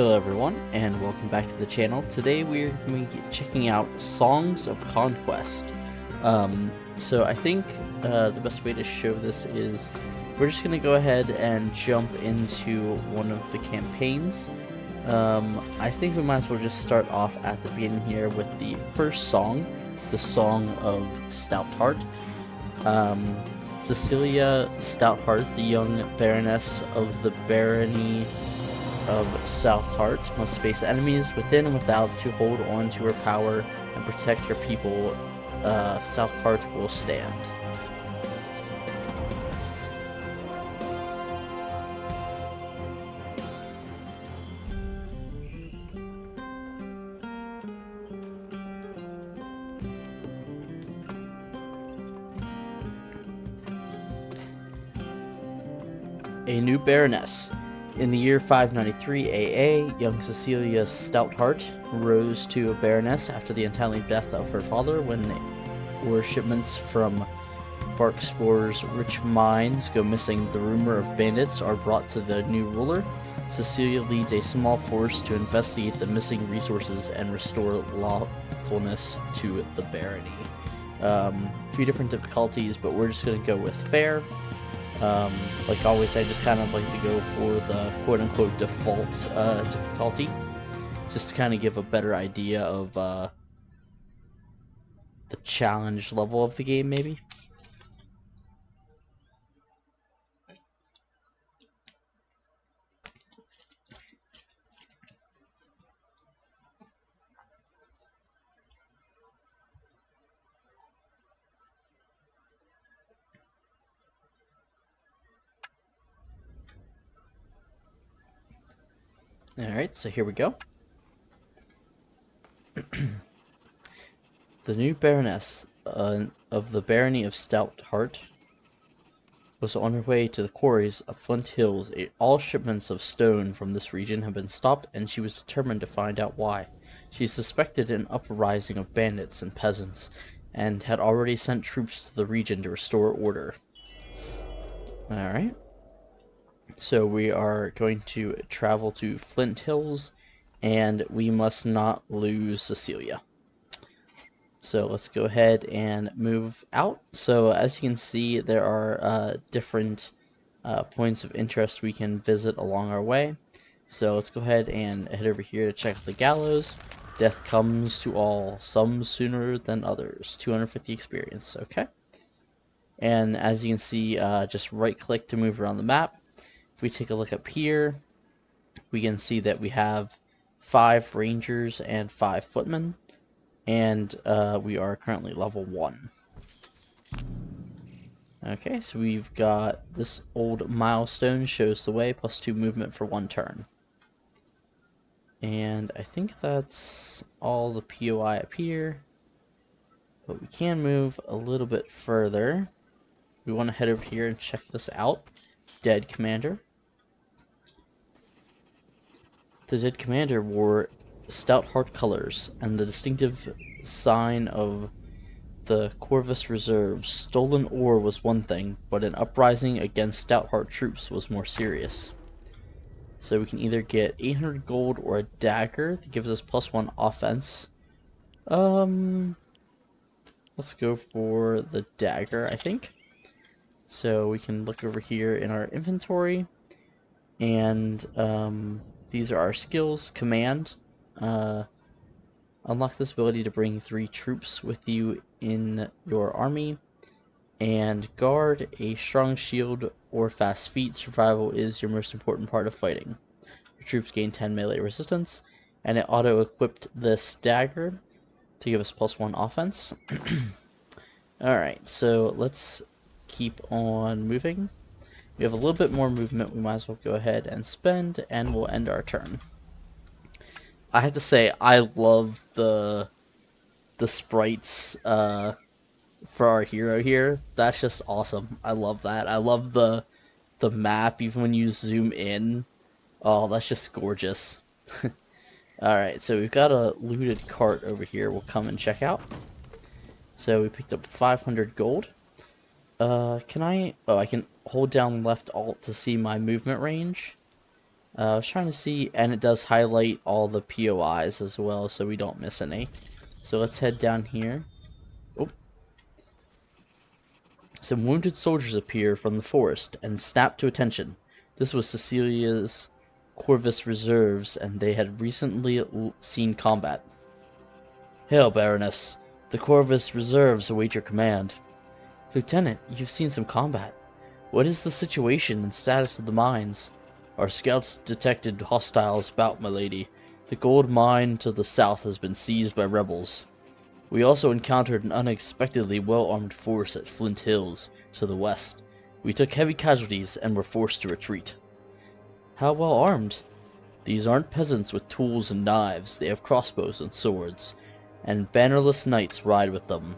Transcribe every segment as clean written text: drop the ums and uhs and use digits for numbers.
Hello everyone, and welcome back to the channel. Today we're going to be checking out Songs of Conquest. So I think the best way to show this is we're just going to go ahead and jump into one of the campaigns. I think we might as well just start off at the beginning here with the first song, the Song of Stoutheart. Cecilia Stoutheart, the young Baroness of the Barony of Stoutheart, must face enemies within and without to hold on to her power and protect her people. Stoutheart will stand. A new Baroness. In the year 593 AA, young Cecilia Stoutheart rose to a baroness after the untimely death of her father when ore shipments from Barkspor's rich mines go missing. The rumor of bandits are brought to the new ruler. Cecilia leads a small force to investigate the missing resources and restore lawfulness to the barony. A few different difficulties, but we're just going to go with fair. Like always, I just kind of like to go for the quote-unquote default difficulty, just to kind of give a better idea of the challenge level of the game, maybe. Alright, so here we go. The new Baroness of the Barony of Stoutheart was on her way to the quarries of Flint Hills. All shipments of stone from this region have been stopped, and she was determined to find out why. She suspected an uprising of bandits and peasants, and had already sent troops to the region to restore order. Alright. So we are going to travel to Flint Hills, and we must not lose Cecilia. So let's go ahead and move out. So as you can see, there are different points of interest we can visit along our way. So let's go ahead and head over here to check out the gallows. Death comes to all, some sooner than others. 250 experience, okay. And as you can see, just right click to move around the map. If we take a look up here, we can see that we have 5 rangers and 5 footmen, and we are currently level 1. Okay, so we've got this old milestone, shows the way, plus 2 movement for 1 turn. And I think that's all the POI up here, but we can move a little bit further. We want to head over here and check this out. Dead Commander. The dead commander wore Stoutheart colors and the distinctive sign of the Corvus Reserves. Stolen ore was one thing, but an uprising against Stoutheart troops was more serious. So we can either get 800 gold or a dagger that gives us +1 offense. Let's go for the dagger, I think. So we can look over here in our inventory, and these are our skills. Command. Unlock this ability to bring 3 troops with you in your army. And guard. A strong shield or fast feet. Survival is your most important part of fighting. Your troops gain 10 melee resistance. And it auto-equipped this dagger to give us +1 offense. Alright, so let's keep on moving. We have a little bit more movement, we might as well go ahead and spend, and we'll end our turn. I have to say, I love the sprites for our hero here. That's just awesome. I love that. I love the map, even when you zoom in. Oh, that's just gorgeous. Alright, so we've got a looted cart over here we'll come and check out. So we picked up 500 gold. Can I... Oh, I can hold down left alt to see my movement range. I was trying to see, and it does highlight all the POIs as well, so we don't miss any. So let's head down here. Oh. Some wounded soldiers appear from the forest and snap to attention. This was Cecilia's Corvus reserves, and they had recently seen combat. Hail, Baroness. The Corvus reserves await your command. Lieutenant, you've seen some combat. What is the situation and status of the mines? Our scouts detected hostiles about, my lady. The gold mine to the south has been seized by rebels. We also encountered an unexpectedly well-armed force at Flint Hills, to the west. We took heavy casualties and were forced to retreat. How well armed? These aren't peasants with tools and knives, they have crossbows and swords, and bannerless knights ride with them.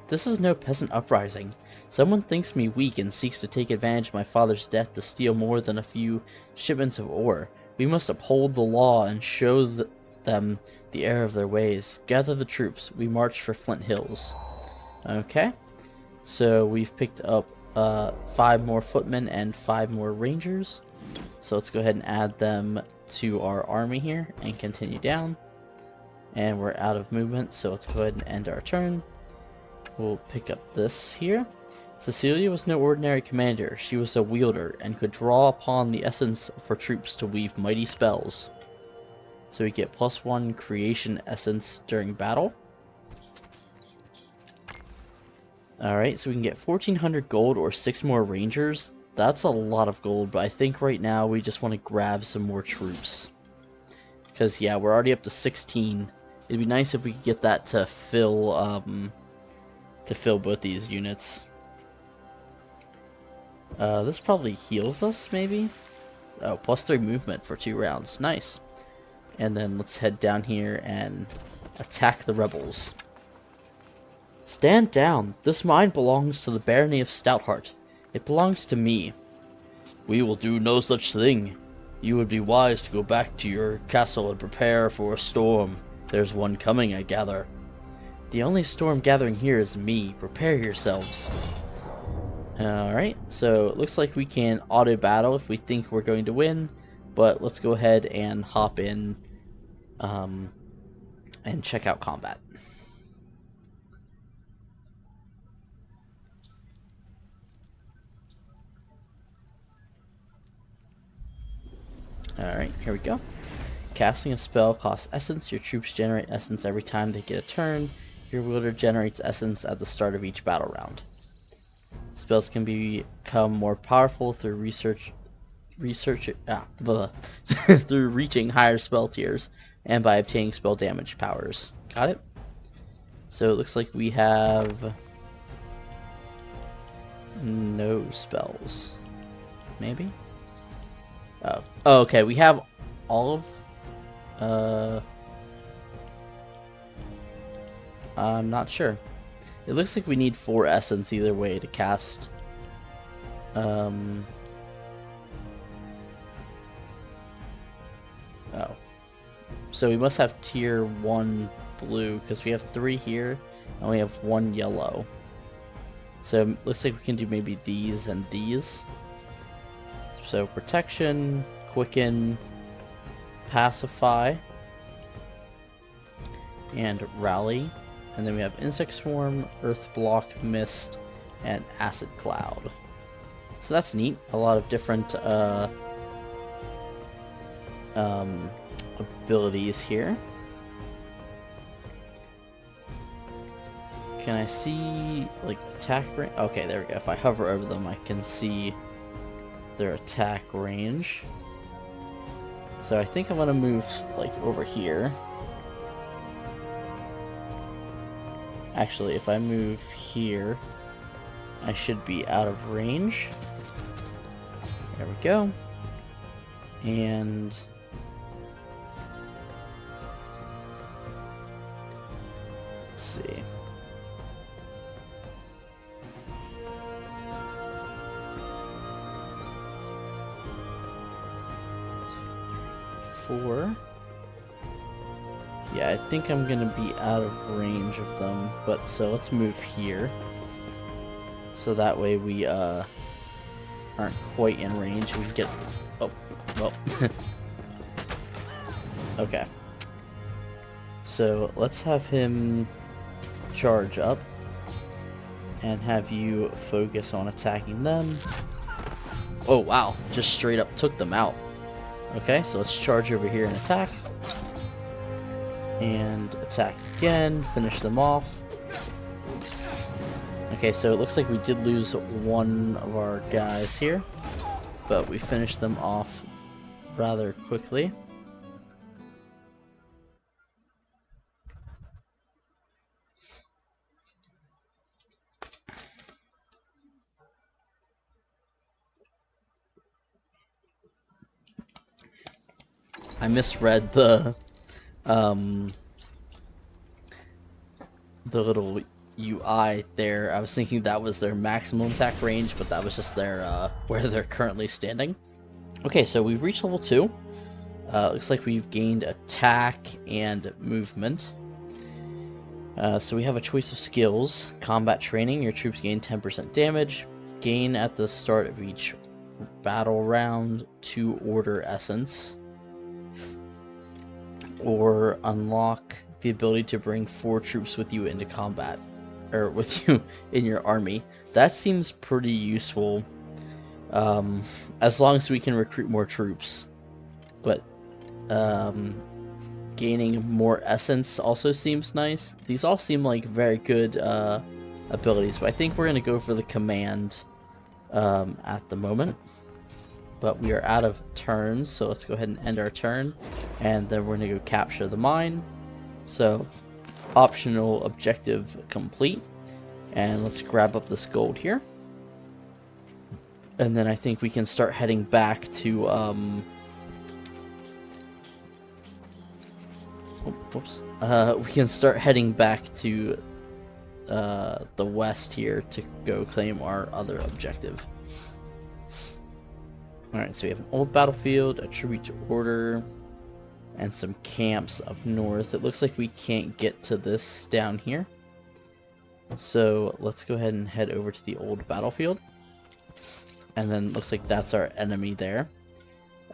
This is no peasant uprising. Someone thinks me weak and seeks to take advantage of my father's death to steal more than a few shipments of ore. We must uphold the law and show them the error of their ways. Gather the troops. We march for Flint Hills. Okay. So we've picked up 5 more footmen and 5 more rangers. So let's go ahead and add them to our army here and continue down. And we're out of movement, so let's go ahead and end our turn. We'll pick up this here. Cecilia was no ordinary commander. She was a wielder and could draw upon the essence of her troops to weave mighty spells. So we get +1 creation essence during battle. Alright, so we can get 1400 gold or 6 more rangers. That's a lot of gold, but I think right now we just want to grab some more troops. Because, yeah, we're already up to 16. It'd be nice if we could get that to fill both these units. This probably heals us, maybe? Oh, +3 movement for 2 rounds. Nice. And then let's head down here and attack the rebels. Stand down. This mine belongs to the Barony of Stoutheart. It belongs to me. We will do no such thing. You would be wise to go back to your castle and prepare for a storm. There's one coming, I gather. The only storm gathering here is me. Prepare yourselves. Alright, so it looks like we can auto battle if we think we're going to win, but let's go ahead and hop in and check out combat. Alright, here we go. Casting a spell costs essence. Your troops generate essence every time they get a turn. Your wielder generates essence at the start of each battle round. Spells can become more powerful through through reaching higher spell tiers and by obtaining spell damage powers. Got it? So it looks like we have no spells. Maybe? Oh, okay. We have all of... I'm not sure. It looks like we need 4 essence either way to cast. Oh. So we must have tier 1 blue, because we have 3 here, and we have 1 yellow. So it looks like we can do maybe these and these. So protection, quicken, pacify, and rally. And then we have Insect Swarm, Earth Block, Mist, and Acid Cloud. So that's neat. A lot of different abilities here. Can I see, like, attack range? Okay, there we go. If I hover over them, I can see their attack range. So I think I'm gonna move, like, over here. Actually, if I move here, I should be out of range. There we go. And let's see. Four. Yeah, I think I'm gonna be out of range of them, but so let's move here. So that way we aren't quite in range. We can get... Oh, Well, okay. So let's have him charge up and have you focus on attacking them. Oh wow, just straight up took them out. Okay, so let's charge over here and attack. And attack again, finish them off. Okay, so it looks like we did lose one of our guys here, but we finished them off rather quickly. I misread the little UI there. I was thinking that was their maximum attack range, but that was just their where they're currently standing. Okay, so we've reached level 2. Looks like we've gained attack and movement. So we have a choice of skills. Combat training, your troops gain 10% damage. Gain at the start of each battle round 2 order essence. Or unlock the ability to bring 4 troops with you into combat. Or with you in your army. That seems pretty useful. As long as we can recruit more troops. But gaining more essence also seems nice. These all seem like very good abilities, but I think we're going to go for the command at the moment. But we are out of turns, so let's go ahead and end our turn, and then we're going to go capture the mine. So optional objective complete, and let's grab up this gold here. And then I think we can start heading back to we can start heading back to the west here to go claim our other objective. Alright, so we have an old battlefield, a tribute to order, and some camps up north. It looks like we can't get to this down here. So let's go ahead and head over to the old battlefield. And then looks like that's our enemy there.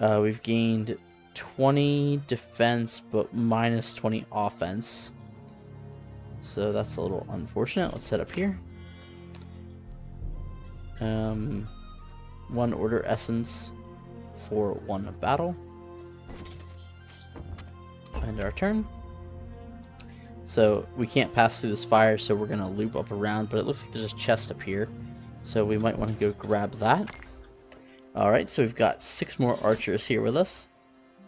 We've gained 20 defense, but minus 20 offense. So that's a little unfortunate. Let's head up here. 1 order essence for 1 battle. End our turn. So we can't pass through this fire, so we're gonna loop up around, but it looks like there's a chest up here. So we might want to go grab that. Alright, so we've got 6 more archers here with us.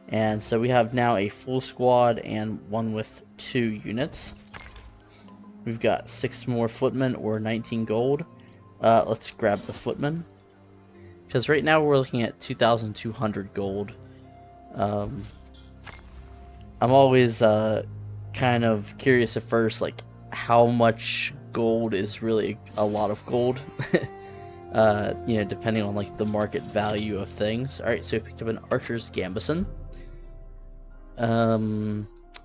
And so we have now a full squad and 1 with 2 units. We've got 6 more footmen or 19 gold. Let's grab the footmen. Because right now we're looking at 2,200 gold. I'm always kind of curious at first, like, how much gold is really a lot of gold. You know, depending on like the market value of things. Alright, so we picked up an archer's gambeson.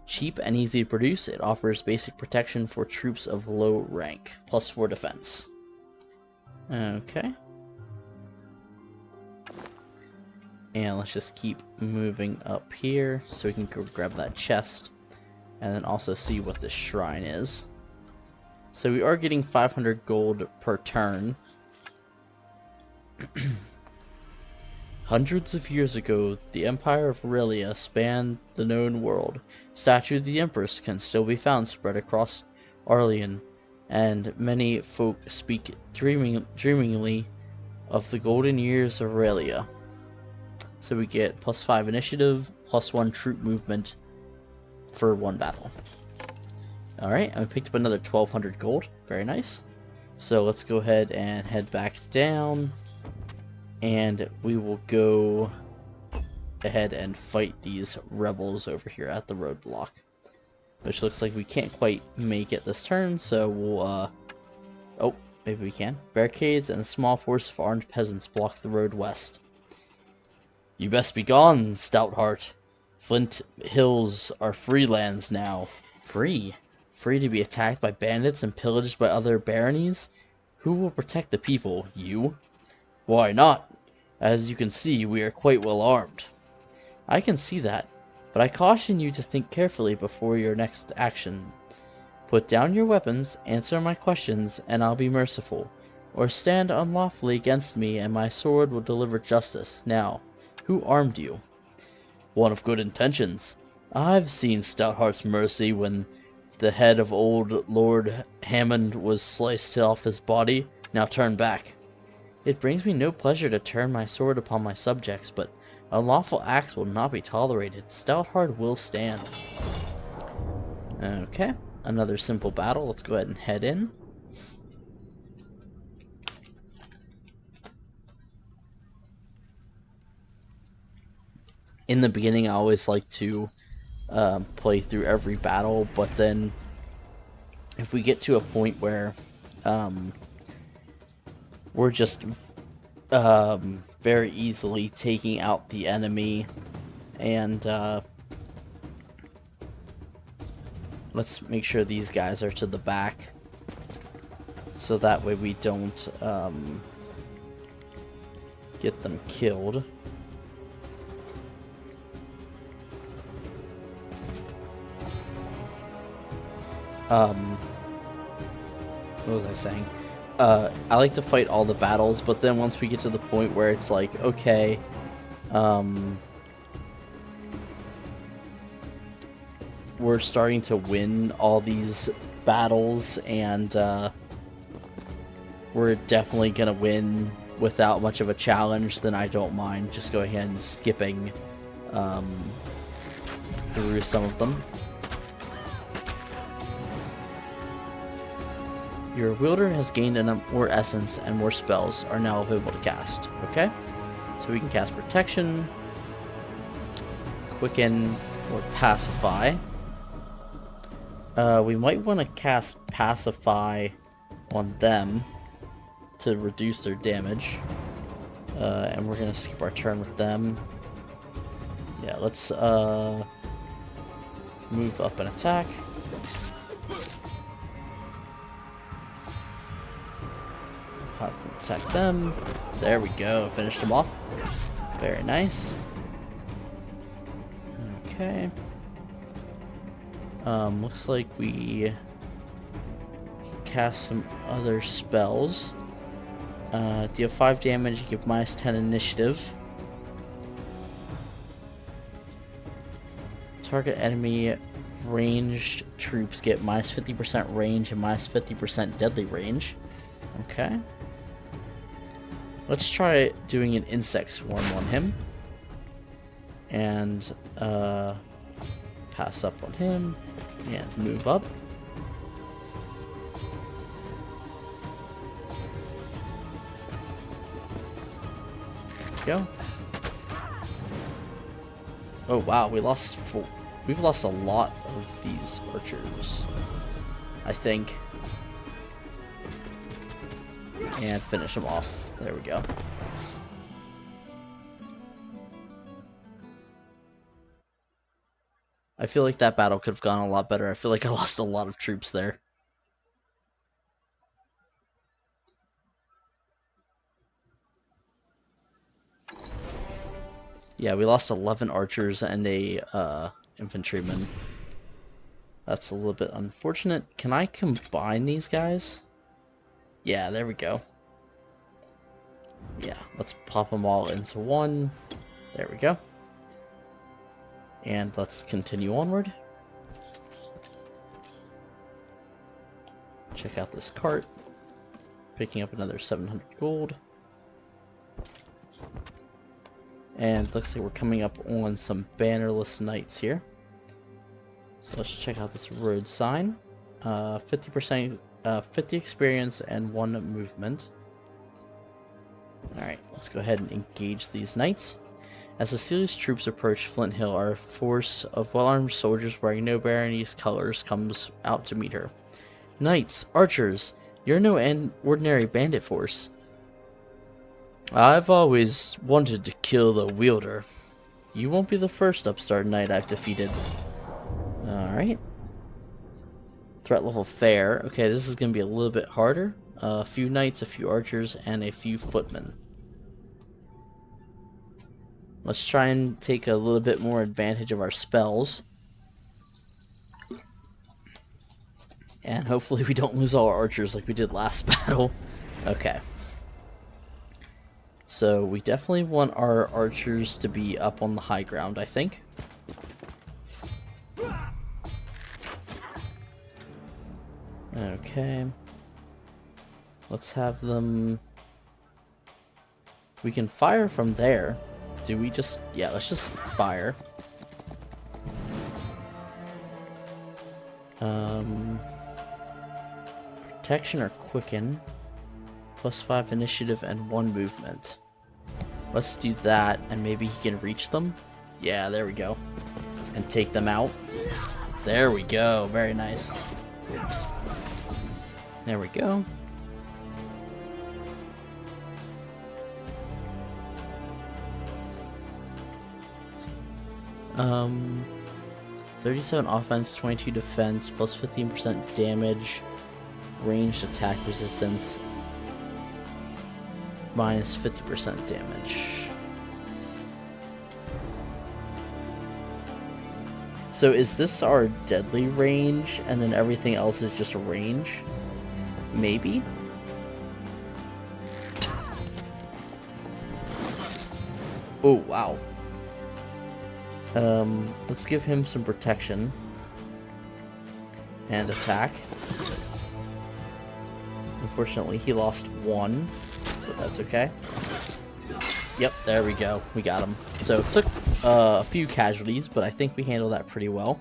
Cheap and easy to produce. It offers basic protection for troops of low rank. Plus 4 defense. Okay. And let's just keep moving up here so we can go grab that chest. And then also see what this shrine is. So we are getting 500 gold per turn. Hundreds of years ago, the Empire of Aurelia spanned the known world. Statue of the Empress can still be found spread across Arleon, and many folk speak dreamingly of the golden years of Aurelia. So we get plus 5 initiative, plus 1 troop movement for 1 battle. Alright, and we picked up another 1,200 gold. Very nice. So let's go ahead and head back down. And we will go ahead and fight these rebels over here at the roadblock. Which looks like we can't quite make it this turn, so we'll, oh, maybe we can. Barricades and a small force of armed peasants block the road west. You best be gone, stout heart. Flint Hills are free lands now. Free? Free to be attacked by bandits and pillaged by other baronies? Who will protect the people? You? Why not? As you can see, we are quite well armed. I can see that, but I caution you to think carefully before your next action. Put down your weapons, answer my questions, and I'll be merciful. Or stand unlawfully against me, and my sword will deliver justice. Now, who armed you? One of good intentions. I've seen Stoutheart's mercy when the head of old Lord Hammond was sliced off his body. Now turn back. It brings me no pleasure to turn my sword upon my subjects, but unlawful acts will not be tolerated. Stoutheart will stand. Okay, another simple battle. Let's go ahead and head in. In the beginning, I always like to play through every battle, but then if we get to a point where we're just very easily taking out the enemy, and let's make sure these guys are to the back, so that way we don't get them killed. What was I saying? I like to fight all the battles, but then once we get to the point where it's like, okay, we're starting to win all these battles, and we're definitely gonna win without much of a challenge, then I don't mind just going ahead and skipping through some of them. Your wielder has gained more essence, and more spells are now available to cast. Okay? So we can cast Protection, Quicken, or Pacify. We might want to cast Pacify on them to reduce their damage. And we're going to skip our turn with them. Yeah, let's move up and attack. Have them attack them. There we go. Finished them off. Very nice. Okay. Looks like we cast some other spells. Deal 5 damage, give minus 10 initiative. Target enemy ranged troops get minus 50% range and minus 50% deadly range. Okay. Let's try doing an insect swarm on him. And pass up on him. And move up. Go. Oh wow, we've lost a lot of these archers, I think. And finish them off. There we go. I feel like that battle could have gone a lot better. I feel like I lost a lot of troops there. Yeah, we lost 11 archers and a infantryman. That's a little bit unfortunate. Can I combine these guys? Yeah, there we go. Yeah, let's pop them all into one. There we go. And let's continue onward. Check out this cart. Picking up another 700 gold. And looks like we're coming up on some bannerless knights here. So let's check out this road sign. 50%, 50 experience and 1 movement. Alright, let's go ahead and engage these knights. As Cecilia's troops approach Flint Hill, our force of well-armed soldiers wearing no barony's colors comes out to meet her. Knights, archers, you're no ordinary bandit force. I've always wanted to kill the wielder. You won't be the first upstart knight I've defeated. Alright. Threat level fair. Okay, this is going to be a little bit harder. A few knights, a few archers, and a few footmen. Let's try and take a little bit more advantage of our spells. And hopefully we don't lose all our archers like we did last battle. Okay. So we definitely want our archers to be up on the high ground, I think. Okay. Let's have them... We can fire from there. Do we just... Yeah, let's just fire. Protection or quicken. +5 initiative and 1 movement. Let's do that, and maybe he can reach them? Yeah, there we go. And take them out. There we go. Very nice. There we go. Um, 37 offense, 22 defense, plus 15% damage, ranged attack resistance, minus 50% damage. So is this our deadly range, and then everything else is just a range? Maybe? Oh, wow. Let's give him some protection. And attack. Unfortunately, he lost 1, but that's okay. Yep, there we go. We got him. So it took a few casualties, but I think we handled that pretty well.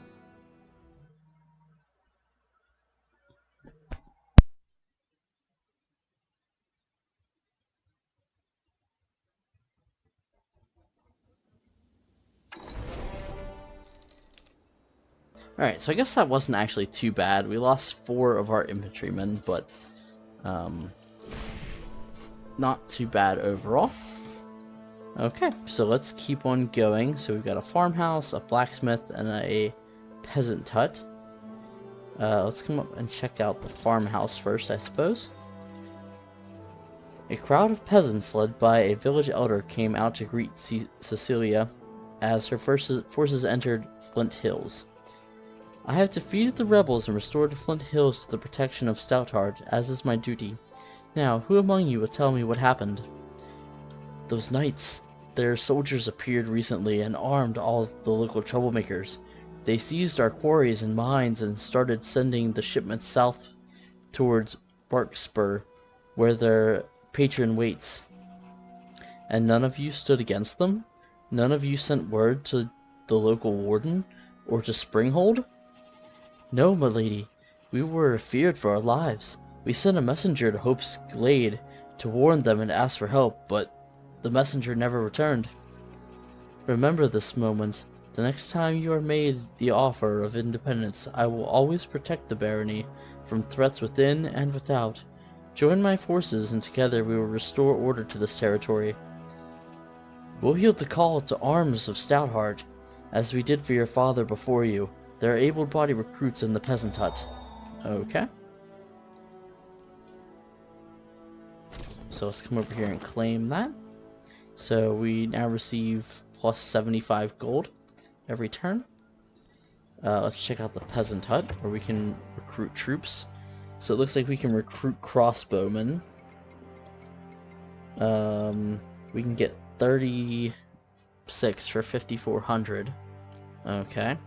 Alright, so I guess that wasn't actually too bad. We lost 4 of our infantrymen, but not too bad overall. Okay, so let's keep on going. So we've got a farmhouse, a blacksmith, and a peasant hut. Let's come up and check out the farmhouse first, I suppose. A crowd of peasants led by a village elder came out to greet Cecilia as her forces entered Flint Hills. I have defeated the rebels and restored the Flint Hills to the protection of Stoutheart, as is my duty. Now, who among you will tell me what happened? Those knights, their soldiers appeared recently and armed all the local troublemakers. They seized our quarries and mines and started sending the shipments south towards Barkspur, where their patron waits. And none of you stood against them? None of you sent word to the local warden, or to Springhold? No, my lady. We were feared for our lives. We sent a messenger to Hope's Glade to warn them and ask for help, but the messenger never returned. Remember this moment. The next time you are made the offer of independence, I will always protect the barony from threats within and without. Join my forces, and together we will restore order to this territory. We'll heed the call to arms of Stoutheart, as we did for your father before you. There are able-bodied recruits in the peasant hut. Okay. So let's come over here and claim that. So we now receive plus 75 gold every turn. Let's check out the peasant hut, where we can recruit troops. So it looks like we can recruit crossbowmen. We can get 36 for 5,400. Okay.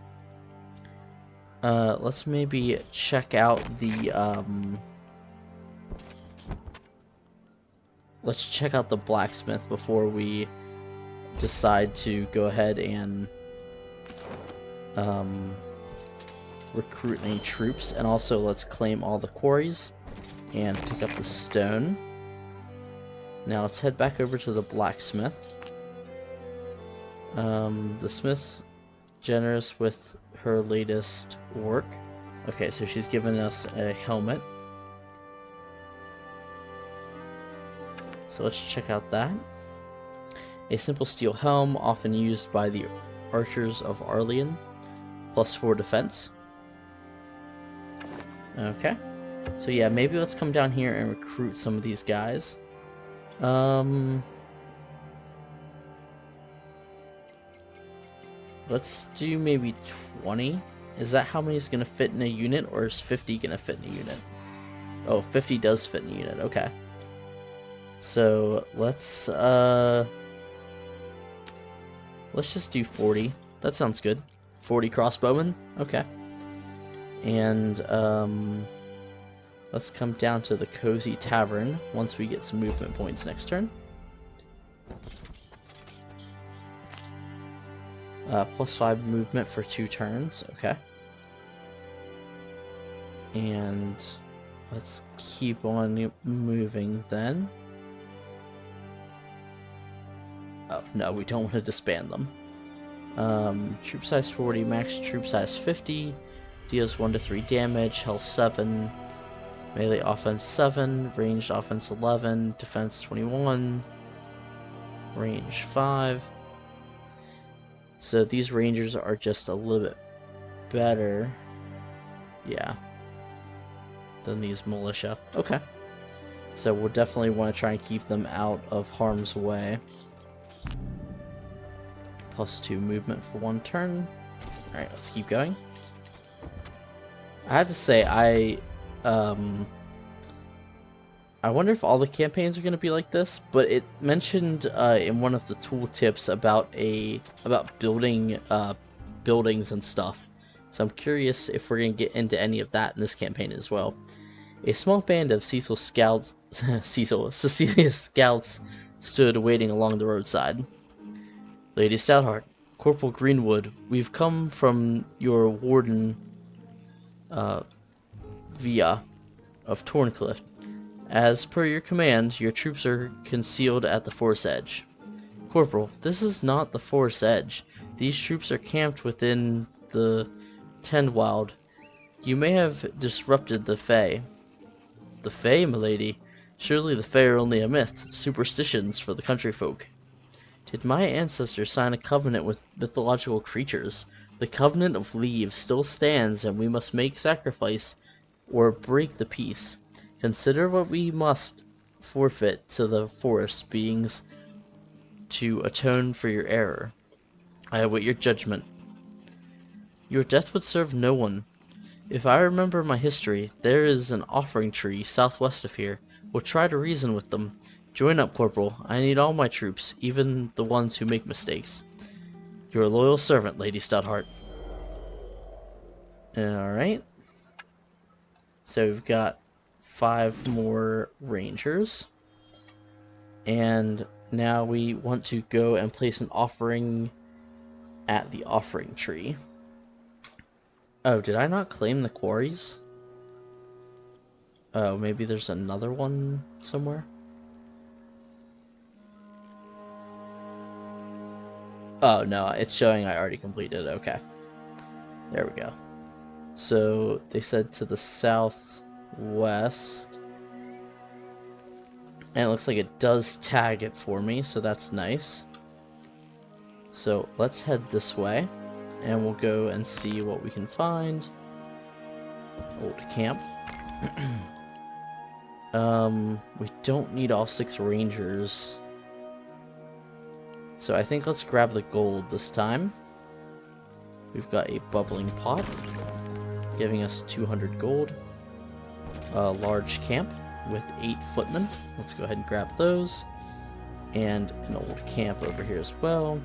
Let's maybe check out the, let's check out the blacksmith before we decide to go ahead and, recruit any troops. And also, let's claim all the quarries and pick up the stone. Now, let's head back over to the blacksmith. The smith's generous with her latest work. Okay, so she's given us a helmet. So let's check out that. A simple steel helm, often used by the archers of Arlian. +4 defense. Okay. So yeah, maybe let's come down here and recruit some of these guys. let's do maybe 20. Is that how many is going to fit in a unit, or is 50 going to fit in a unit? Oh, 50 does fit in a unit, okay. So, let's just do 40. That sounds good. 40 crossbowmen, okay. And, let's come down to the Cozy Tavern once we get some movement points next turn. +5 movement for 2 turns, okay. And let's keep on moving then. Oh, no, we don't want to disband them. Troop size 40, max troop size 50, deals 1 to 3 damage, health 7, melee offense 7, ranged offense 11, defense 21, range 5. So these rangers are just a little bit better, yeah, than these militia. Okay. So we'll definitely want to try and keep them out of harm's way. +2 movement for 1 turn. Alright, let's keep going. I have to say, I wonder if all the campaigns are going to be like this, but it mentioned in one of the tooltips about building buildings and stuff. So I'm curious if we're going to get into any of that in this campaign as well. A small band of Cecilia's scouts stood waiting along the roadside. Lady Stoutheart, Corporal Greenwood, we've come from your warden, Via of Torncliff. As per your command, your troops are concealed at the forest edge. Corporal, this is not the forest edge. These troops are camped within the Tendwild. You may have disrupted the Fae. The Fae, milady? Surely the Fae are only a myth, superstitions for the country folk. Did my ancestors sign a covenant with mythological creatures? The covenant of leaves still stands, and we must make sacrifice or break the peace. Consider what we must forfeit to the forest beings to atone for your error. I await your judgment. Your death would serve no one. If I remember my history, there is an offering tree southwest of here. We'll try to reason with them. Join up, Corporal. I need all my troops, even the ones who make mistakes. Your loyal servant, Lady Stoutheart. Alright. So we've got 5 more rangers. And now we want to go and place an offering at the offering tree. Oh, did I not claim the quarries? Oh, maybe there's another one somewhere? Oh, no, it's showing I already completed. Okay. There we go. So, they said to the southwest. And it looks like it does tag it for me, so that's nice. So, let's head this way. And we'll go and see what we can find. Old camp. We don't need all 6 rangers. So I think let's grab the gold this time. We've got a bubbling pot, giving us 200 gold. A large camp with 8 footmen. Let's go ahead and grab those. And an old camp over here as well.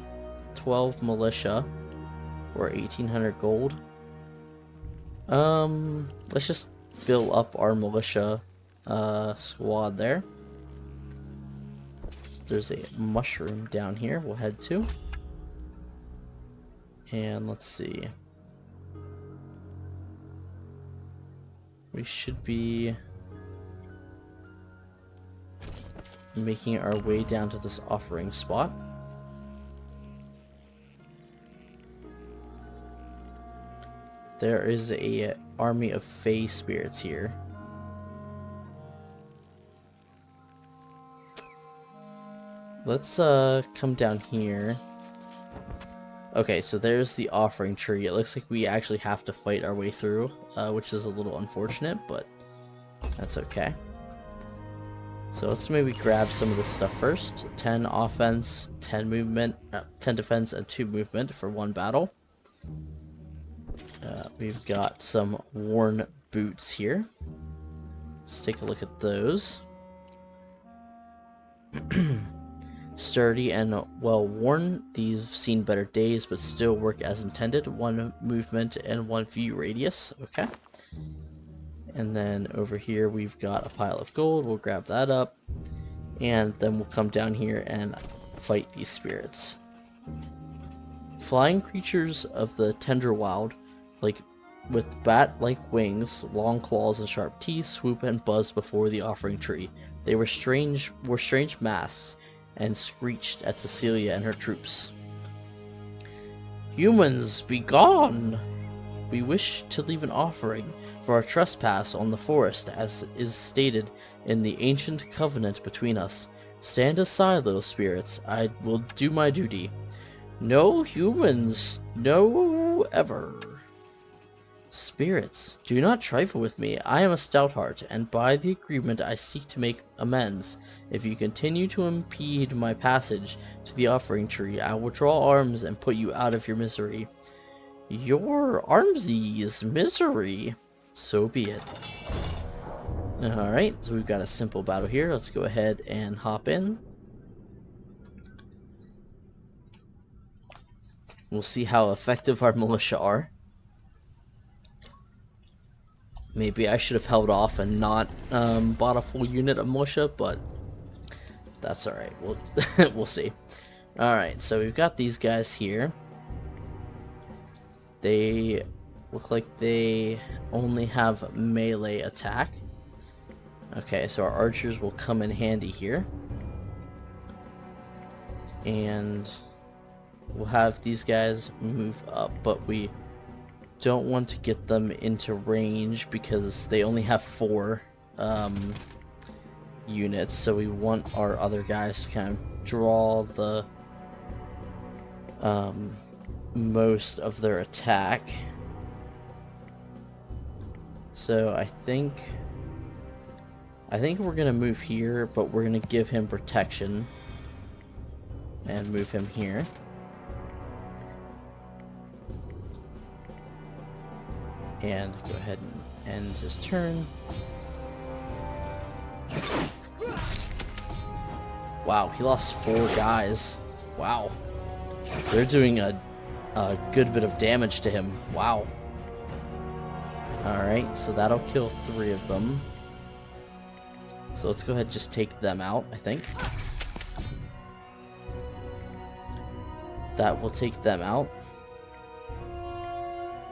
12 militia, or 1800 gold. Let's just fill up our militia squad there. There's a mushroom down here we'll head to. And let's see. We should be making our way down to this offering spot. There is a army of Fae spirits here. Let's come down here. Okay, so there's the offering tree. It looks like we actually have to fight our way through, which is a little unfortunate, but that's okay. So let's maybe grab some of this stuff first. 10 offense, 10 movement, 10 defense, and 2 movement for 1 battle. We've got some worn boots here. Let's take a look at those. Sturdy and well worn, these seen better days but still work as intended. 1 movement and 1 view radius. Okay. And then over here we've got a pile of gold. We'll grab that up. And then we'll come down here and fight these spirits. Flying creatures of the tender wild, like with bat-like wings, long claws, and sharp teeth, swoop and buzz before the offering tree. They were strange masks, and screeched at Cecilia and her troops. Humans, be gone! We wish to leave an offering for our trespass on the forest, as is stated in the ancient covenant between us. Stand aside, little spirits. I will do my duty. No humans, no ever. Spirits, do not trifle with me. I am a stout heart, and by the agreement I seek to make amends. If you continue to impede my passage to the offering tree, I will draw arms and put you out of your misery. Your armsies misery. So be it. Alright, so we've got a simple battle here. Let's go ahead and hop in. We'll see how effective our militia are. Maybe I should have held off and not bought a full unit of militia, but that's alright. We'll see. Alright, so we've got these guys here. They look like they only have melee attack. Okay, so our archers will come in handy here. And we'll have these guys move up, but we don't want to get them into range because they only have 4 units, so we want our other guys to kind of draw the most of their attack. So I think we're gonna move here, but we're gonna give him protection and move him here. And go ahead and end his turn. Wow, he lost 4 guys. Wow. They're doing a good bit of damage to him. Wow. Alright, so that'll kill 3 of them. So let's go ahead and just take them out, I think. That will take them out.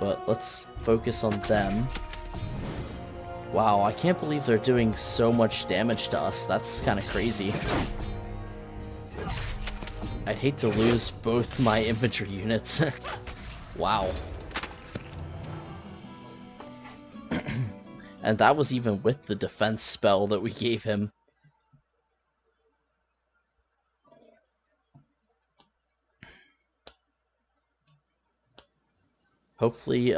But let's focus on them. Wow, I can't believe they're doing so much damage to us. That's kind of crazy. I'd hate to lose both my infantry units. Wow. And that was even with the defense spell that we gave him. Hopefully,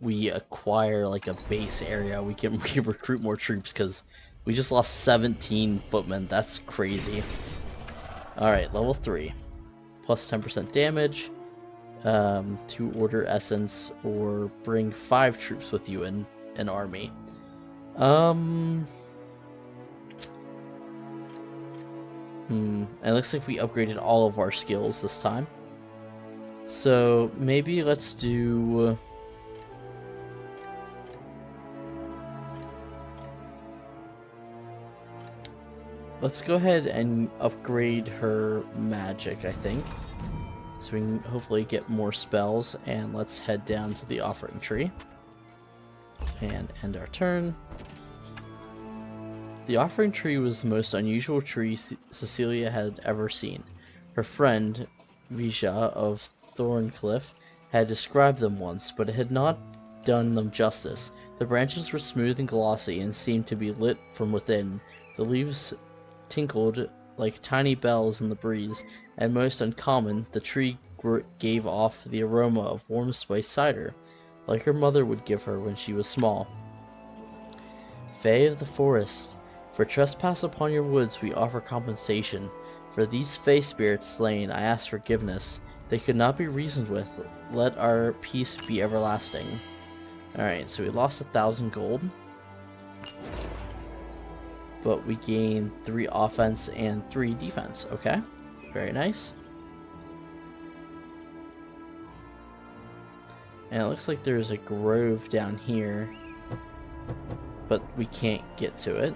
we acquire like a base area. We can recruit more troops because we just lost 17 footmen. That's crazy. Alright, level 3. Plus 10% damage. 2 order essence, or bring 5 troops with you in an army. It looks like we upgraded all of our skills this time. So maybe let's do... Let's go ahead and upgrade her magic, I think. So we can hopefully get more spells, and let's head down to the offering tree. And end our turn. The offering tree was the most unusual tree Cecilia had ever seen. Her friend, Visha of Thorncliffe, had described them once, but it had not done them justice. The branches were smooth and glossy and seemed to be lit from within. The leaves tinkled like tiny bells in the breeze, and most uncommon, the tree gave off the aroma of warm spiced cider, like her mother would give her when she was small. Fae of the forest, For trespass upon your woods we offer compensation. For these fey spirits slain I ask forgiveness. They could not be reasoned with. Let our peace be everlasting. Alright, so we lost 1,000 gold. But we gained 3 offense and 3 defense. Okay, very nice. And it looks like there's a grove down here, but we can't get to it.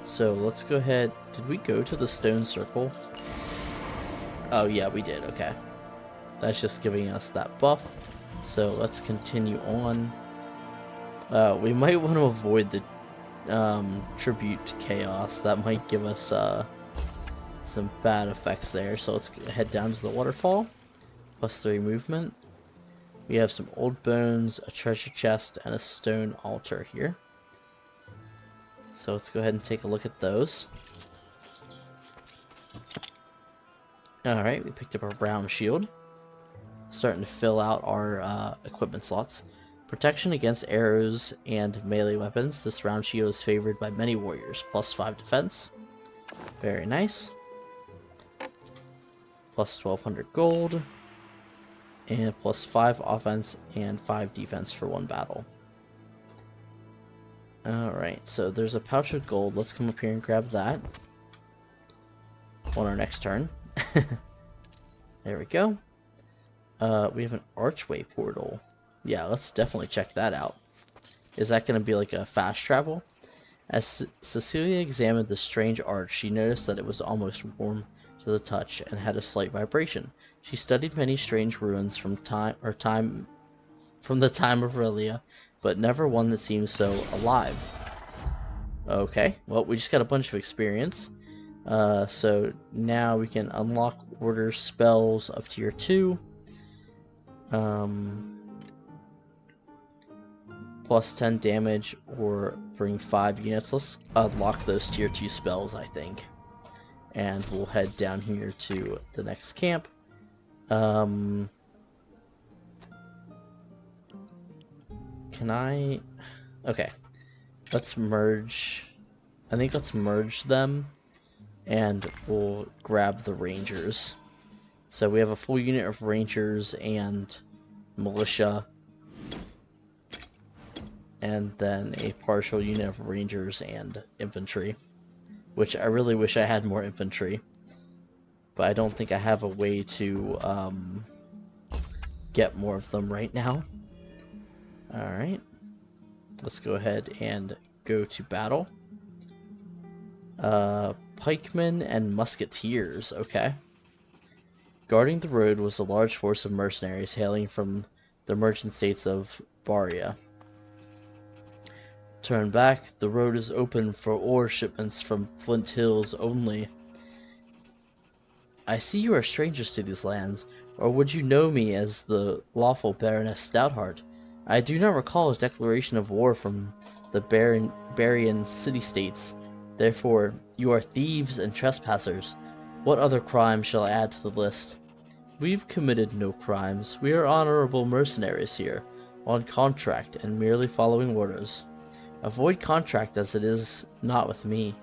So let's go ahead. Did we go to the stone circle? Oh yeah, we did. Okay. That's just giving us that buff. So let's continue on. We might want to avoid the tribute to chaos. That might give us some bad effects there. So let's head down to the waterfall. +3 movement. We have some old bones, a treasure chest, and a stone altar here. So let's go ahead and take a look at those. Alright, we picked up our brown shield. Starting to fill out our equipment slots. Protection against arrows and melee weapons. This round shield is favored by many warriors. +5 defense. Very nice. +1,200 gold. And +5 offense and 5 defense for 1 battle. Alright, so there's a pouch of gold. Let's come up here and grab that on our next turn. There we go. We have an archway portal. Yeah, let's definitely check that out. Is that going to be like a fast travel? As Cecilia examined the strange arch, she noticed that it was almost warm to the touch and had a slight vibration. She studied many strange ruins from the time of Aurelia, but never one that seemed so alive. Okay, well, we just got a bunch of experience. So now we can unlock order spells of tier 2. +10 damage or bring 5 units. Let's unlock those tier 2 spells, I think. And we'll head down here to the next camp. Can I... Okay. Let's merge... I think let's merge them. And we'll grab the rangers. So we have a full unit of rangers and militia. And then a partial unit of rangers and infantry. Which I really wish I had more infantry. But I don't think I have a way to get more of them right now. Alright. Let's go ahead and go to battle. Pikemen and musketeers. Okay. Guarding the road was a large force of mercenaries hailing from the merchant states of Baria. Turn back. The road is open for ore shipments from Flint Hills only. I see you are strangers to these lands, or would you know me as the lawful Baroness Stoutheart? I do not recall a declaration of war from the Barian city-states. Therefore, you are thieves and trespassers. What other crime shall I add to the list? We've committed no crimes. We are honorable mercenaries here, on contract and merely following orders. Avoid contract as it is not with me.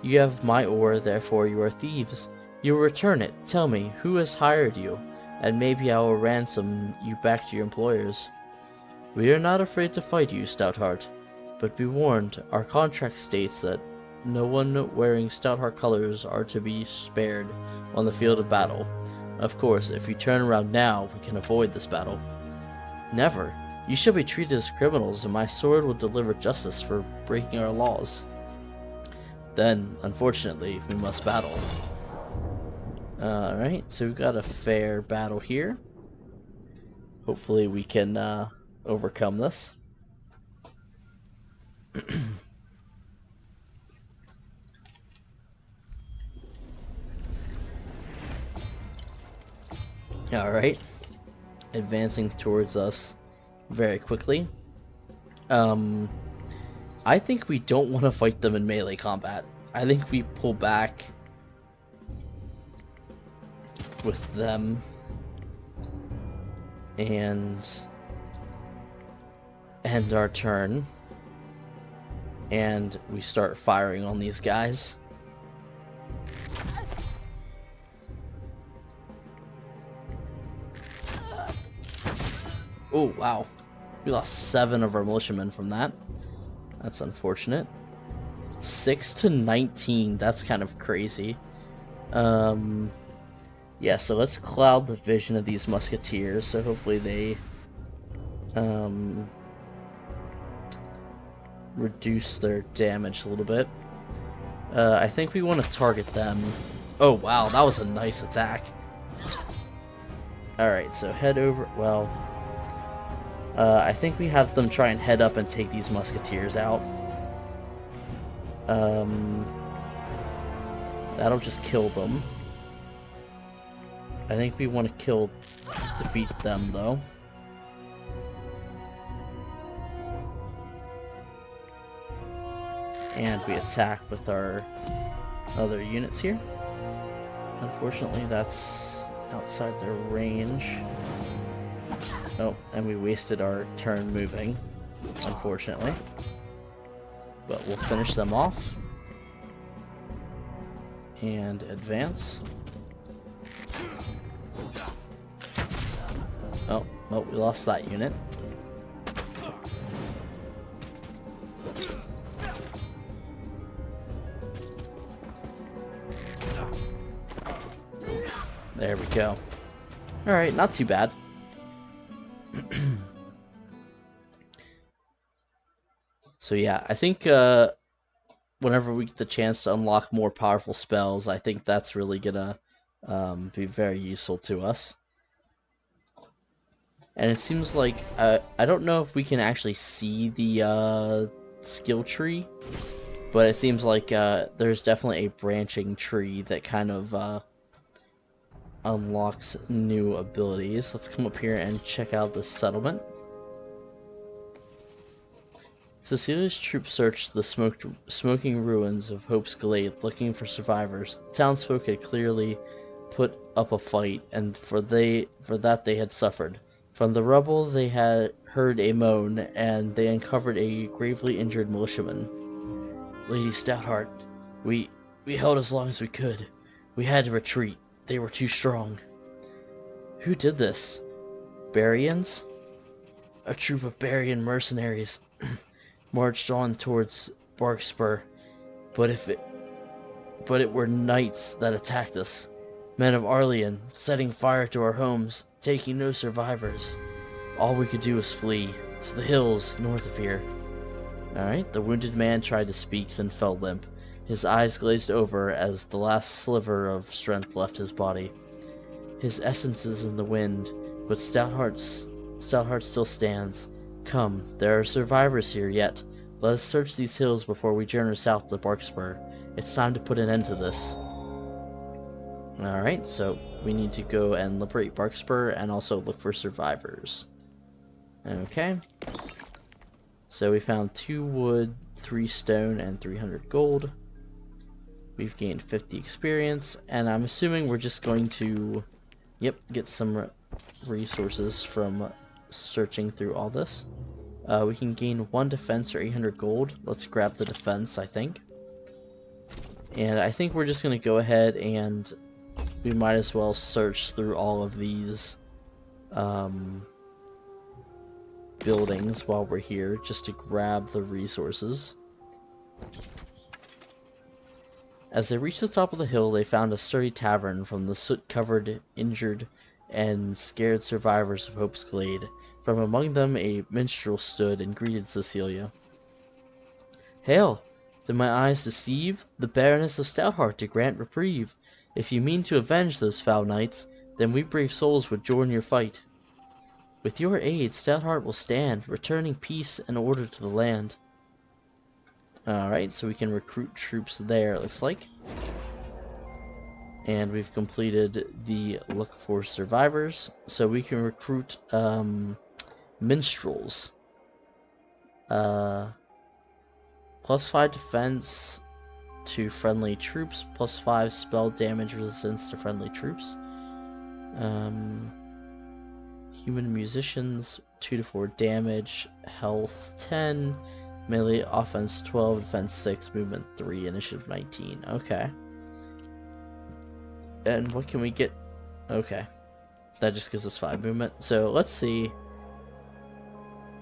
You have my ore, therefore you are thieves. You will return it. Tell me, who has hired you? And maybe I will ransom you back to your employers. We are not afraid to fight you, Stoutheart. But be warned, our contract states that no one wearing Stoutheart colors are to be spared on the field of battle. Of course, if you turn around now, we can avoid this battle. Never. You shall be treated as criminals, and my sword will deliver justice for breaking our laws. Then, unfortunately, we must battle. Alright, so we've got a fair battle here. Hopefully we can overcome this. Alright, advancing towards us very quickly. I think we don't want to fight them in melee combat. I think we pull back with them and end our turn. and we start firing on these guys. Oh, wow. We lost 7 of our militiamen from that. That's unfortunate. 6 to 19. That's kind of crazy. Yeah, so let's cloud the vision of these musketeers, so hopefully they reduce their damage a little bit. I think we want to target them. Oh, wow, that was a nice attack. Alright, so head over... Well, I think we have them try and head up and take these musketeers out. That'll just kill them. I think we want to defeat them, though. And we attack with our other units here. Unfortunately, that's outside their range. Oh, and we wasted our turn moving, unfortunately. But we'll finish them off. And advance. Oh, well, we lost that unit. There we go. Alright, not too bad. So yeah, I think whenever we get the chance to unlock more powerful spells, I think that's really gonna be very useful to us. And it seems like, I don't know if we can actually see the skill tree, but it seems like there's definitely a branching tree that kind of unlocks new abilities. Let's come up here and check out the settlement. Cecilia's troops searched the smoking ruins of Hope's Glade looking for survivors. The townsfolk had clearly put up a fight, and for that they had suffered. From the rubble they had heard a moan, and they uncovered a gravely injured militiaman. Lady Stoutheart, we held as long as we could. We had to retreat. They were too strong. Who did this? Barians? A troop of Barian mercenaries marched on towards Barkspur, but it were knights that attacked us. Men of Arlian, setting fire to our homes, taking no survivors. All we could do was flee to the hills north of here. Alright, the wounded man tried to speak, then fell limp. His eyes glazed over as the last sliver of strength left his body. His essence is in the wind, but Stoutheart still stands. Come, there are survivors here yet. Let us search these hills before we journey south to Barkspur. It's time to put an end to this. Alright, so we need to go and liberate Barkspur and also look for survivors. Okay. So we found 2 wood, 3 stone, and 300 gold. We've gained 50 experience, and I'm assuming we're just going to, get some resources from searching through all this. We can gain 1 defense or 800 gold. Let's grab the defense, I think. And I think we're just going to go ahead and we might as well search through all of these buildings while we're here, just to grab the resources. As they reached the top of the hill, they found a sturdy tavern from the soot-covered, injured, and scared survivors of Hope's Glade. From among them, a minstrel stood and greeted Cecilia. Hail! Did my eyes deceive? The Baroness of Stoutheart to grant reprieve. If you mean to avenge those foul knights, then we brave souls would join your fight. With your aid, Stoutheart will stand, returning peace and order to the land. Alright, so we can recruit troops there, it looks like. And we've completed the look for survivors, so we can recruit minstrels. +5 defense to friendly troops, +5 spell damage resistance to friendly troops. Human musicians, 2 to 4 damage, health 10, Melee offense 12, defense 6, movement 3, initiative 19. Okay. And what can we get? Okay. That just gives us 5 movement. So let's see.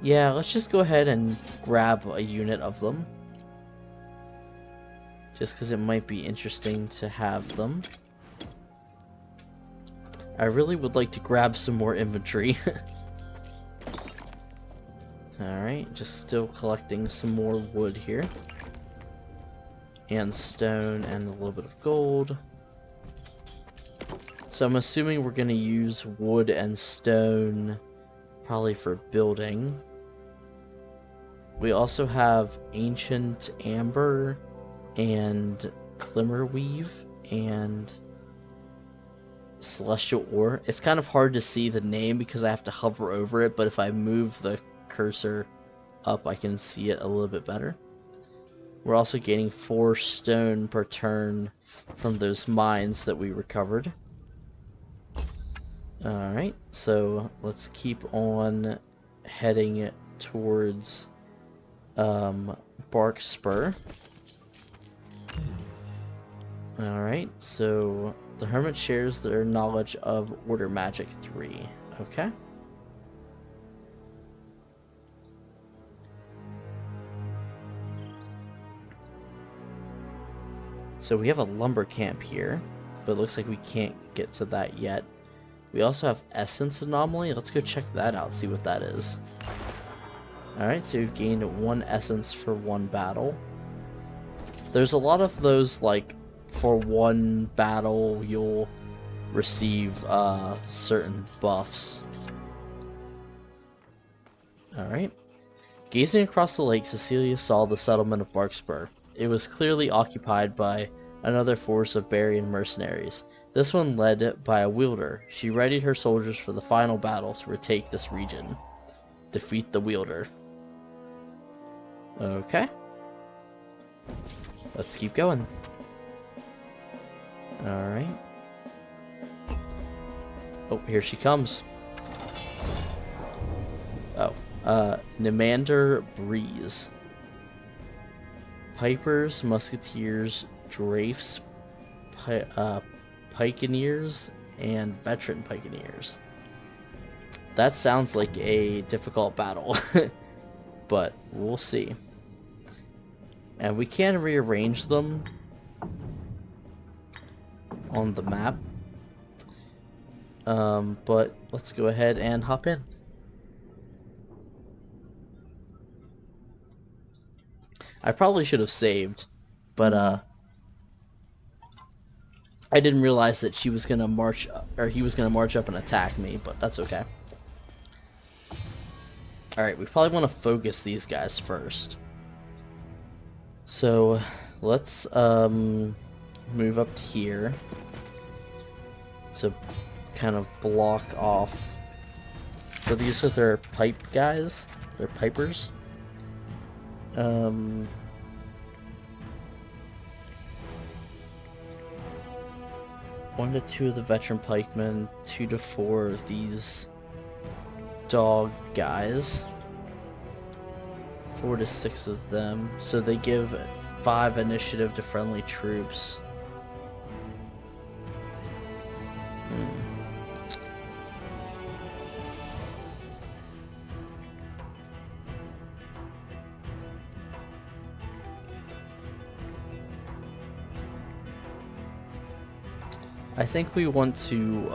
Yeah, let's just go ahead and grab a unit of them. Just because it might be interesting to have them. I really would like to grab some more inventory. Alright, just still collecting some more wood here. And stone and a little bit of gold. So I'm assuming we're going to use wood and stone probably for building. We also have ancient amber and glimmerweave and celestial ore. It's kind of hard to see the name because I have to hover over it, but if I move the cursor up I can see it a little bit better. We're also gaining 4 stone per turn from those mines that we recovered. Alright, so let's keep on heading towards Bark Spur. Alright, so the Hermit shares their knowledge of Order Magic 3. Okay. So we have a lumber camp here, but it looks like we can't get to that yet. We also have Essence Anomaly. Let's go check that out, see what that is. Alright, so we've gained 1 Essence for 1 battle. There's a lot of those, like, for 1 battle you'll receive certain buffs. Alright. Gazing across the lake, Cecilia saw the settlement of Barkspur. It was clearly occupied by another force of Barian mercenaries. This one led by a wielder. She readied her soldiers for the final battle to retake this region. Defeat the wielder. Okay. Let's keep going. Alright. Oh, here she comes. Oh. Nimander Breeze. Pipers, Musketeers, Drafes, Pikeneers, and Veteran Pikeneers. That sounds like a difficult battle, but we'll see. And we can rearrange them on the map, but let's go ahead and hop in. I probably should have saved, but I didn't realize that she was gonna march, or he was gonna march up and attack me, but that's okay. Alright, we probably want to focus these guys first. So, let's move up to here to kind of block off. So these are their pipe guys, they're pipers. 1 to 2 of the veteran pikemen, 2 to 4 of these dog guys, 4 to 6 of them. So they give 5 initiative to friendly troops. I think we want to,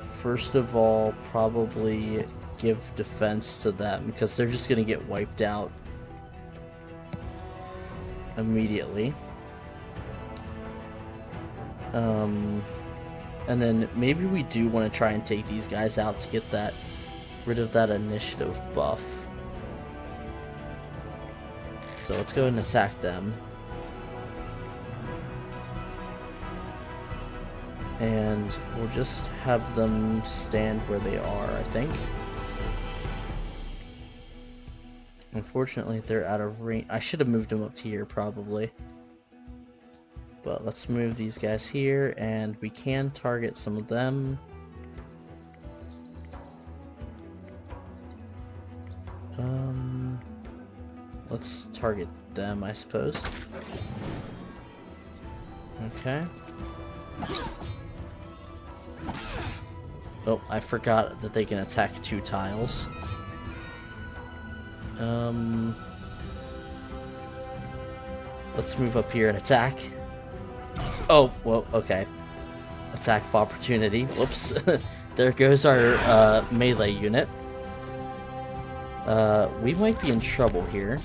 first of all, probably give defense to them, because they're just going to get wiped out immediately. And then maybe we do want to try and take these guys out to get rid of that initiative buff. So let's go ahead and attack them. And we'll just have them stand where they are, I think. Unfortunately, they're out of range. I should have moved them up to here, probably. But let's move these guys here, and we can target some of them. Let's target them, I suppose. Okay. Oh, I forgot that they can attack 2 tiles. Let's move up here and attack. Oh, well, okay. Attack of opportunity. Whoops. There goes our melee unit. We might be in trouble here.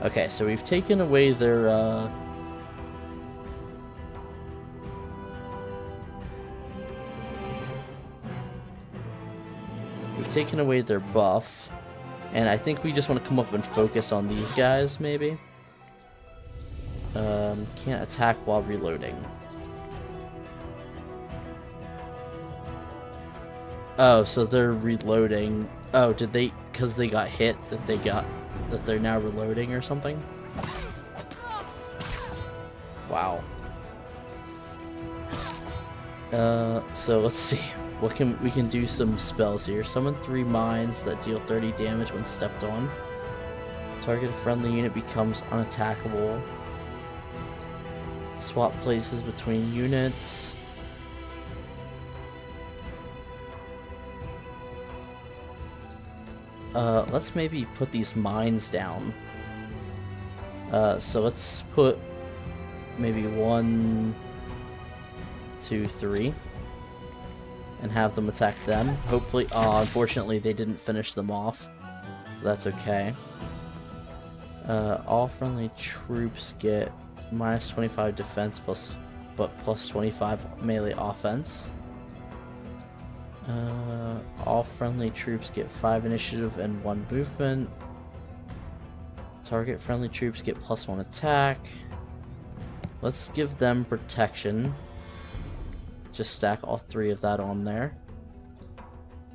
Okay, so we've taken away their we've taken away their buff. And I think we just want to come up and focus on these guys, maybe. Can't attack while reloading. Oh, so they're reloading. Oh, did they, because they got hit, that they're now reloading or something? Wow. So let's see. We can do some spells here. Summon 3 mines that deal 30 damage when stepped on. Target friendly unit becomes unattackable. Swap places between units. Let's maybe put these mines down. So let's put maybe 1, 2, 3. And have them attack them. Hopefully, unfortunately they didn't finish them off. That's okay. All friendly troops get minus 25 defense but plus 25 melee offense. All friendly troops get 5 initiative and 1 movement. Target friendly troops get plus 1 attack. Let's give them protection. Just stack all 3 of that on there.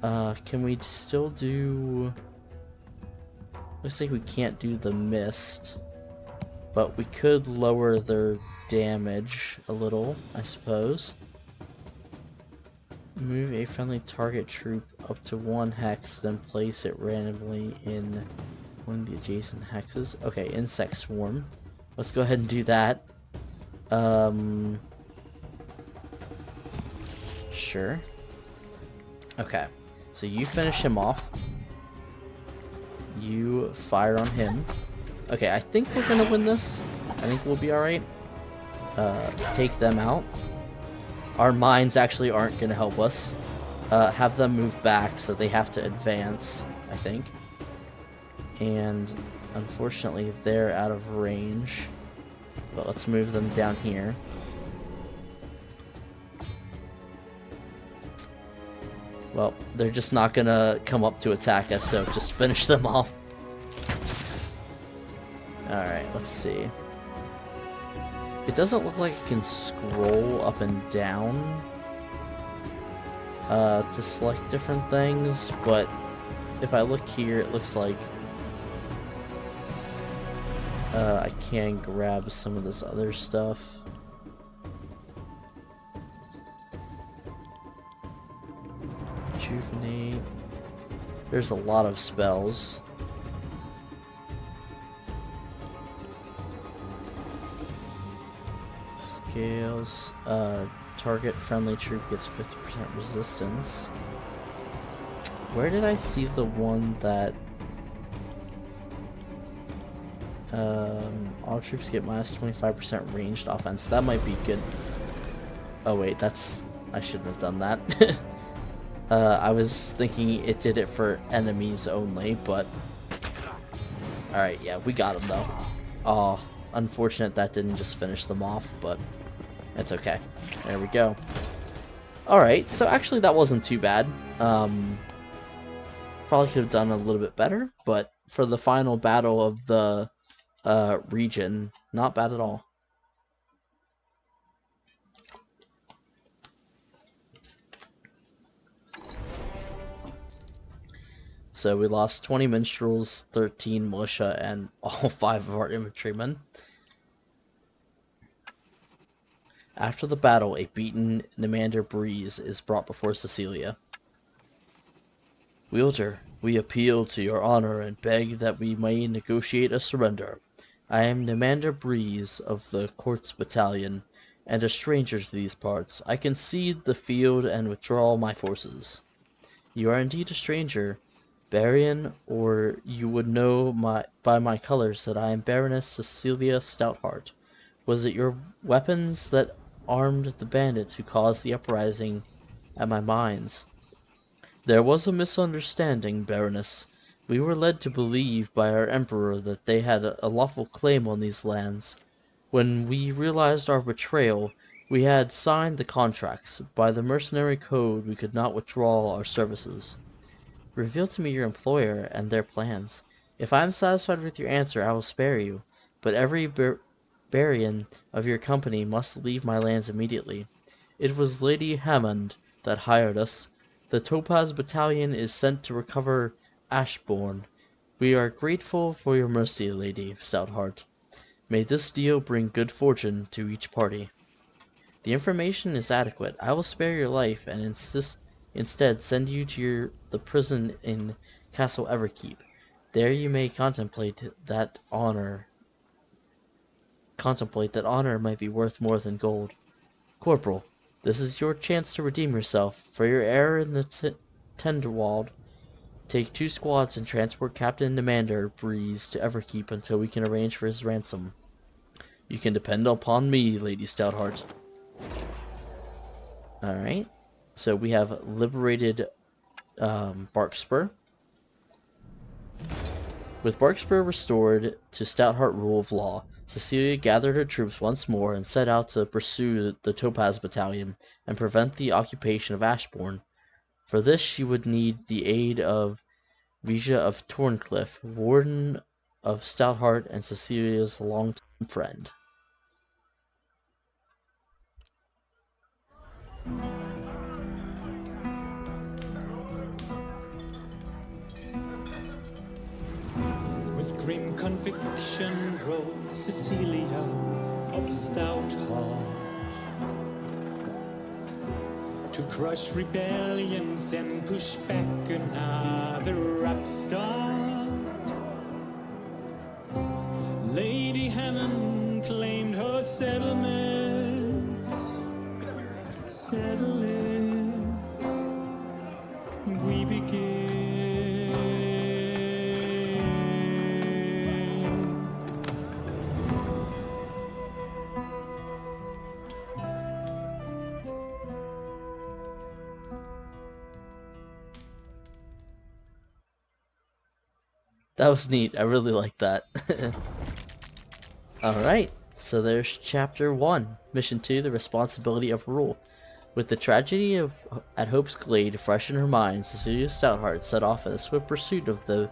Can we still do... Looks like we can't do the mist. But we could lower their damage a little, I suppose. Move a friendly target troop up to 1 hex, then place it randomly in one of the adjacent hexes. Okay, insect swarm. Let's go ahead and do that. Sure. Okay, so you finish him off. You fire on him. Okay, I think we're gonna win this. I think we'll be alright. Take them out. Our mines actually aren't gonna help us. Have them move back, so they have to advance, I think. And unfortunately, they're out of range. But let's move them down here. Well, they're just not gonna come up to attack us, so just finish them off. Alright, let's see. It doesn't look like it can scroll up and down to select different things, but if I look here, it looks like I can grab some of this other stuff. Rejuvenate. There's a lot of spells. Scales. Target friendly troop gets 50% resistance. Where did I see the one that all troops get minus 25% ranged offense? That might be good. Oh wait, I shouldn't have done that. I was thinking it did it for enemies only, but alright, yeah, we got him though. Oh, unfortunate that didn't just finish them off, but it's okay. There we go. Alright, so actually that wasn't too bad. Probably could have done a little bit better, but for the final battle of the region, not bad at all. So we lost 20 minstrels, 13 militia, and all 5 of our infantrymen. After the battle, a beaten Nimander Breeze is brought before Cecilia. Wielder, we appeal to your honor and beg that we may negotiate a surrender. I am Commander Breeze of the Quartz Battalion, and a stranger to these parts. I concede the field and withdraw my forces. You are indeed a stranger, Barian, or you would know by my colors that I am Baroness Cecilia Stoutheart. Was it your weapons that armed the bandits who caused the uprising at my mines? There was a misunderstanding, Baroness. We were led to believe by our Emperor that they had a lawful claim on these lands. When we realized our betrayal, we had signed the contracts. By the mercenary code, we could not withdraw our services. Reveal to me your employer and their plans. If I am satisfied with your answer, I will spare you, but every Barian of your company must leave my lands immediately. It was Lady Hammond that hired us. The Topaz Battalion is sent to recover Ashbourne. We are grateful for your mercy, Lady Stoutheart. May this deal bring good fortune to each party. The information is adequate. I will spare your life and instead send you to the prison in Castle Everkeep. There you may contemplate that honor might be worth more than gold. Corporal, this is your chance to redeem yourself for your error in the Tenderwald. Take 2 squads and transport Captain Commander Breeze to Everkeep until we can arrange for his ransom. You can depend upon me, Lady Stoutheart. Alright, so we have liberated Barkspur. With Barkspur restored to Stoutheart rule of law, Cecilia gathered her troops once more and set out to pursue the Topaz Battalion and prevent the occupation of Ashbourne. For this she would need the aid of Vija of Torncliffe, Warden of Stoutheart and Cecilia's longtime friend. With grim conviction rose Cecilia of Stoutheart to crush rebellions and push back another upstart. Lady Hammond claimed her settlements, settle it, we begin. That was neat. I really like that. Alright, so there's Chapter 1. Mission 2, The Responsibility of Rule. With the tragedy at Hope's Glade fresh in her mind, Cecilia Stoutheart set off in a swift pursuit of the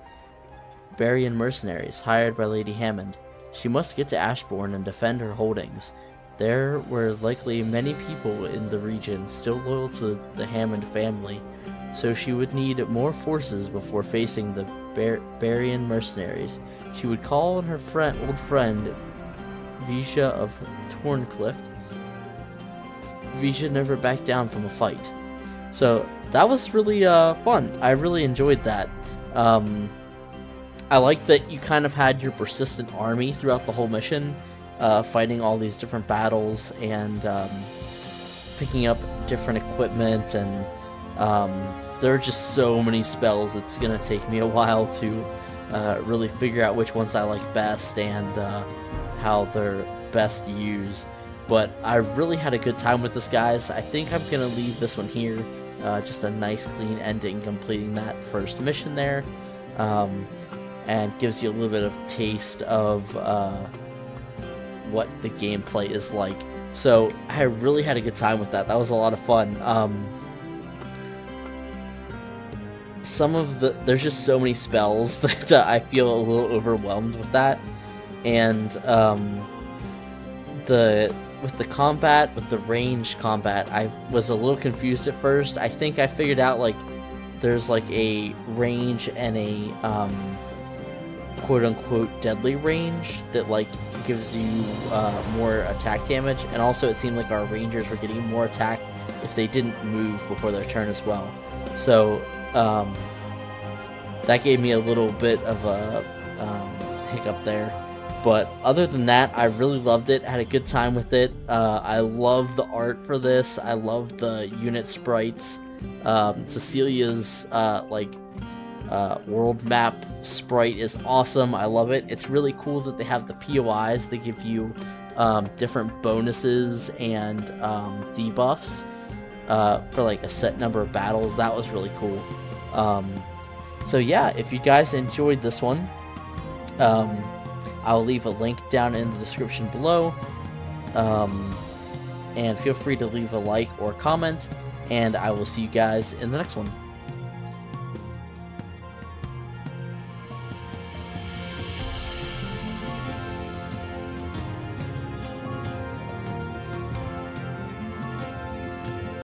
Barian mercenaries hired by Lady Hammond. She must get to Ashbourne and defend her holdings. There were likely many people in the region still loyal to the Hammond family, so she would need more forces before facing the Barian mercenaries. She would call on her old friend Vija of Torncliffe. Vija never backed down from a fight. So that was really fun. I really enjoyed that. I like that you kind of had your persistent army throughout the whole mission, fighting all these different battles and picking up different equipment, and there are just so many spells. It's gonna take me a while to really figure out which ones I like best and how they're best used. But I really had a good time with this, guys. I think I'm gonna leave this one here. Just a nice clean ending, completing that first mission there, and gives you a little bit of taste of what the gameplay is like. So I really had a good time with that. That was a lot of fun. There's just so many spells that I feel a little overwhelmed with that, and with the combat, with the ranged combat, I was a little confused at first. I think I figured out like there's like a range and a quote-unquote deadly range that like gives you more attack damage, and also it seemed like our rangers were getting more attack if they didn't move before their turn as well. So that gave me a little bit of a hiccup there. But other than that, I really loved it. Had a good time with it. I love the art for this. I love the unit sprites. Cecilia's world map sprite is awesome. I love it. It's really cool that they have the POIs that give you different bonuses and debuffs for like a set number of battles. That was really cool. So yeah, if you guys enjoyed this one, I'll leave a link down in the description below, and feel free to leave a like or comment, and I will see you guys in the next one.